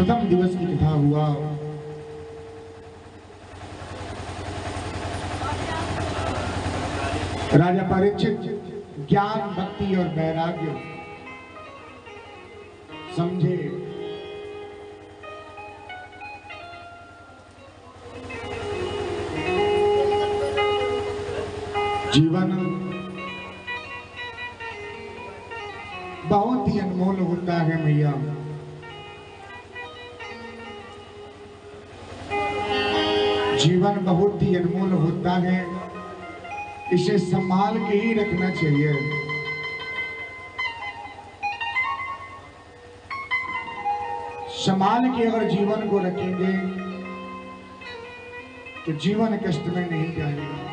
प्रथम दिवस की कथा हुआ। राजा परीक्षित ज्ञान, भक्ति और वैराग्य समझे। जीवन बहुत ही अनमोल होता है मैया। जीवन बहुत ही अनमोल होता है, इसे संभाल के ही रखना चाहिए। संभाल के अगर जीवन को रखेंगे तो जीवन कष्ट में नहीं जाएगा।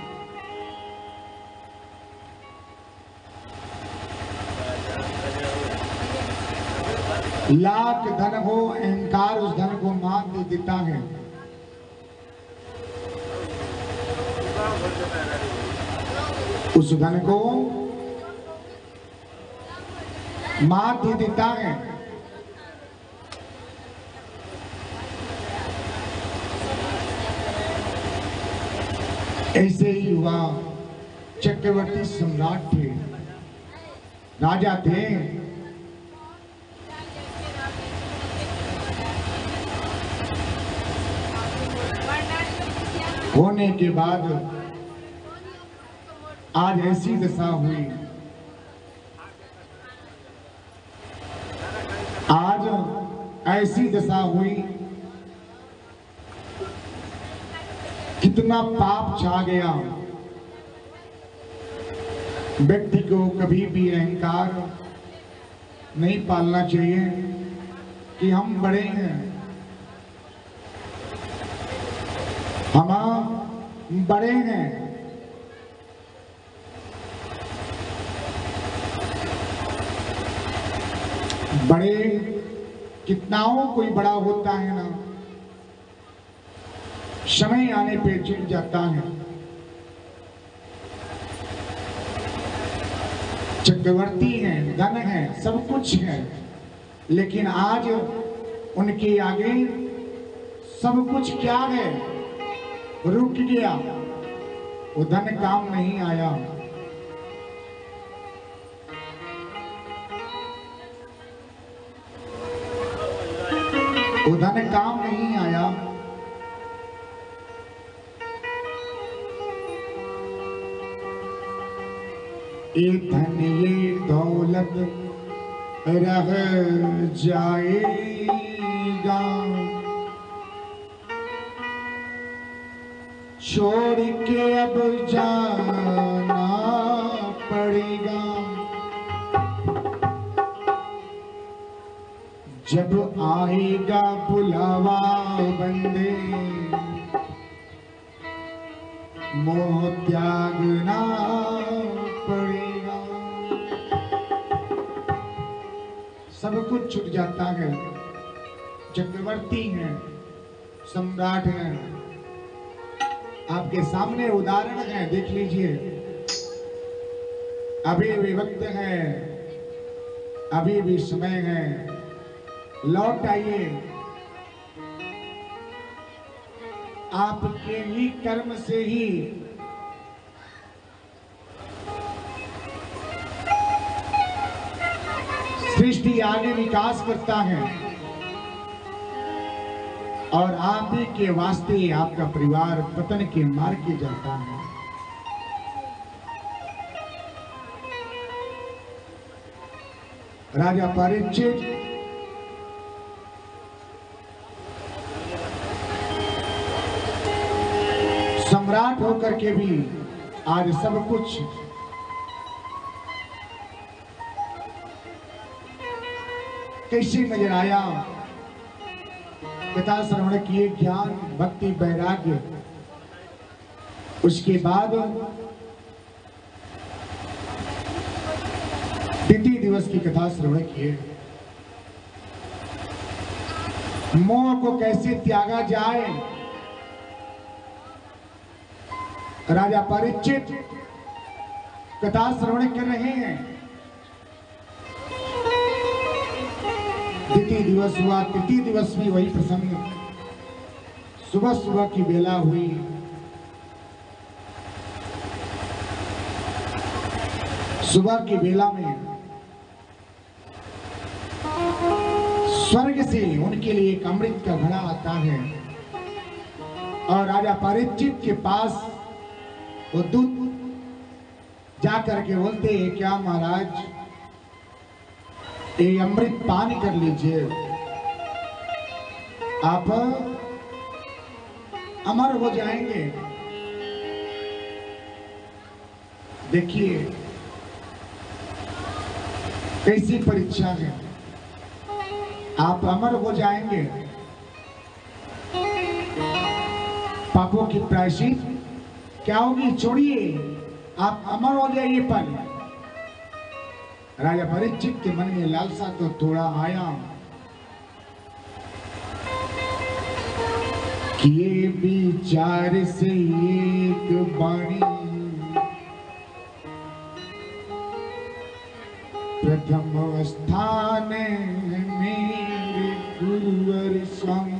लाख धन हो, अहंकार उस धन को मात दे देता है। उस धन को मात दे देता है। ऐसे ही हुआ। चक्रवर्ती सम्राट थे, राजा थे। होने के बाद आज ऐसी दशा हुई। आज ऐसी दशा हुई, कितना पाप छा गया। व्यक्ति को कभी भी अहंकार नहीं पालना चाहिए कि हम बड़े हैं, हम बड़े हैं। बड़े कितनाओं कोई बड़ा होता है ना, समय आने पे झुक जाता है। चक्रवर्ती हैं, धन है, सब कुछ है, लेकिन आज उनके आगे सब कुछ क्या है, रुक गया। वो धन काम नहीं आया। वो धन काम नहीं आया। ये धन ये दौलत रह जाएगा, छोड़ के अब जाना पड़ेगा। जब आएगा बुलावा बंदे, मोह त्यागना पड़ेगा। सब कुछ छूट जाता है। चक्रवर्ती हैं, सम्राट हैं, आपके सामने उदाहरण है, देख लीजिए। अभी भी वक्त है, अभी भी समय है, लौट आइए। आपके ही कर्म से ही सृष्टि आगे विकास करता है, और आप ही के वास्ते आपका परिवार पतन के मार्ग के जाता है। राजा परीक्षित सम्राट होकर के भी आज सब कुछ कैसे नजर आया। कथा श्रवण किए, ज्ञान, भक्ति, वैराग्य। उसके बाद द्वितीय दिवस की कथा श्रवण किए। मोह को कैसे त्यागा जाए। राजा परीक्षित कथा श्रवण कर रहे हैं। द्वितीय दिवस हुआ, तृतीय दिवस भी वही प्रसंग। सुबह सुबह की बेला हुई, सुबह की बेला में स्वर्ग से उनके लिए एक अमृत का घड़ा आता है और राजा परीक्षित के पास वो दूत जाकर के बोलते हैं, क्या महाराज ये अमृत पान कर लीजिए, आप अमर हो जाएंगे। देखिए कैसी परीक्षा है, आप अमर हो जाएंगे, पापों की प्रायश्चित क्या होगी, छोड़िए, आप अमर हो जाइए। पर राजा परीक्षित के मन में लालसा तो थोड़ा आया कि ये विचार से एक बाणी प्रथम स्थान मेरे गुरुवर स्वामी।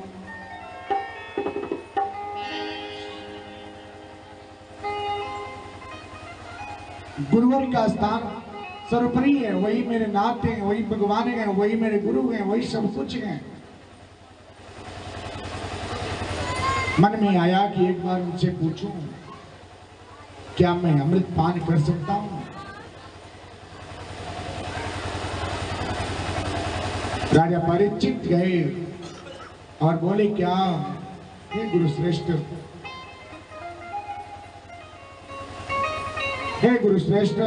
गुरुवर का स्थान सर्वोपरि है, वही मेरे नाथ हैं, वही भगवान हैं, वही मेरे गुरु हैं, वही सब कुछ हैं। मन में आया कि एक बार उनसे पूछूं, क्या मैं अमृत पान कर सकता हूं? राजा परीक्षित गए और बोले, क्या हे गुरु श्रेष्ठ, हे गुरु श्रेष्ठ,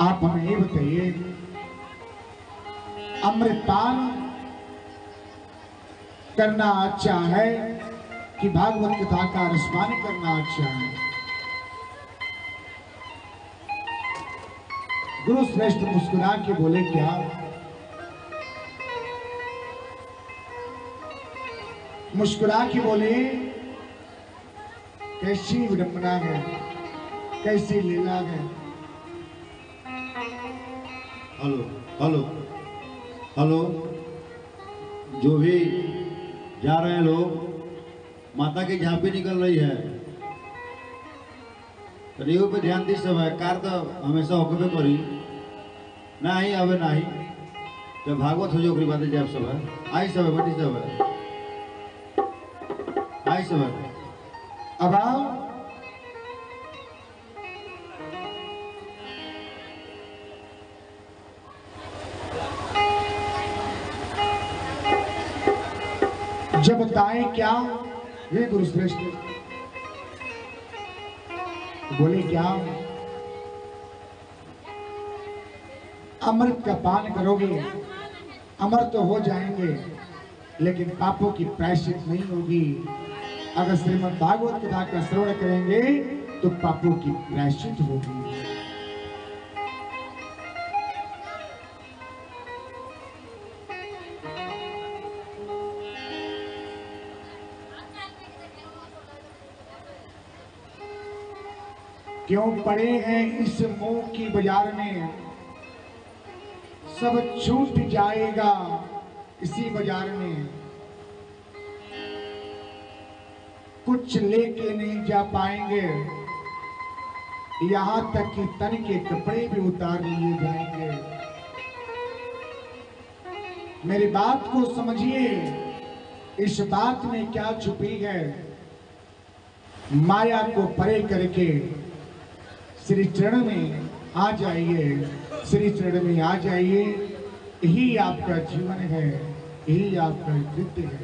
आप हमें ये बताइए, अमृतपान करना अच्छा है कि भागवत कथा का रसपान करना अच्छा है? गुरु श्रेष्ठ मुस्कुरा के बोले, क्या? मुस्कुरा के बोले, कैसी विडंबना है, कैसी लीला है। हेलो हेलो हेलो, जो भी जा रहे हैं लोग, माता की झांपी निकल रही है, रेव पे ध्यान दी। सब है कार तो हमेशा होकबे करी नहीं आवे नहीं तो भागवत हो जो बातें जाए। सब है आई, सब है बटी, सब है आई, सब है। अब आओ, जब बताएं क्या? हे गुरु श्रेष्ठ, बोले क्या? अमृत का पान करोगे, अमर तो हो जाएंगे, लेकिन पापों की प्रायश्चित नहीं होगी। अगर श्रीमद् भागवत कथा का श्रवण करेंगे तो पापों की प्रायश्चित होगी। क्यों पड़े हैं इस मोह की बाजार में, सब छूट जाएगा इसी बाजार में। कुछ लेके नहीं जा पाएंगे, यहां तक कि तन के कपड़े भी उतार लिए जाएंगे। मेरी बात को समझिए, इस बात में क्या छुपी है। माया को परे करके श्री चरण में आ जाइए, श्री चरण में आ जाइए। यही आपका जीवन है, यही आपका कृत्य है।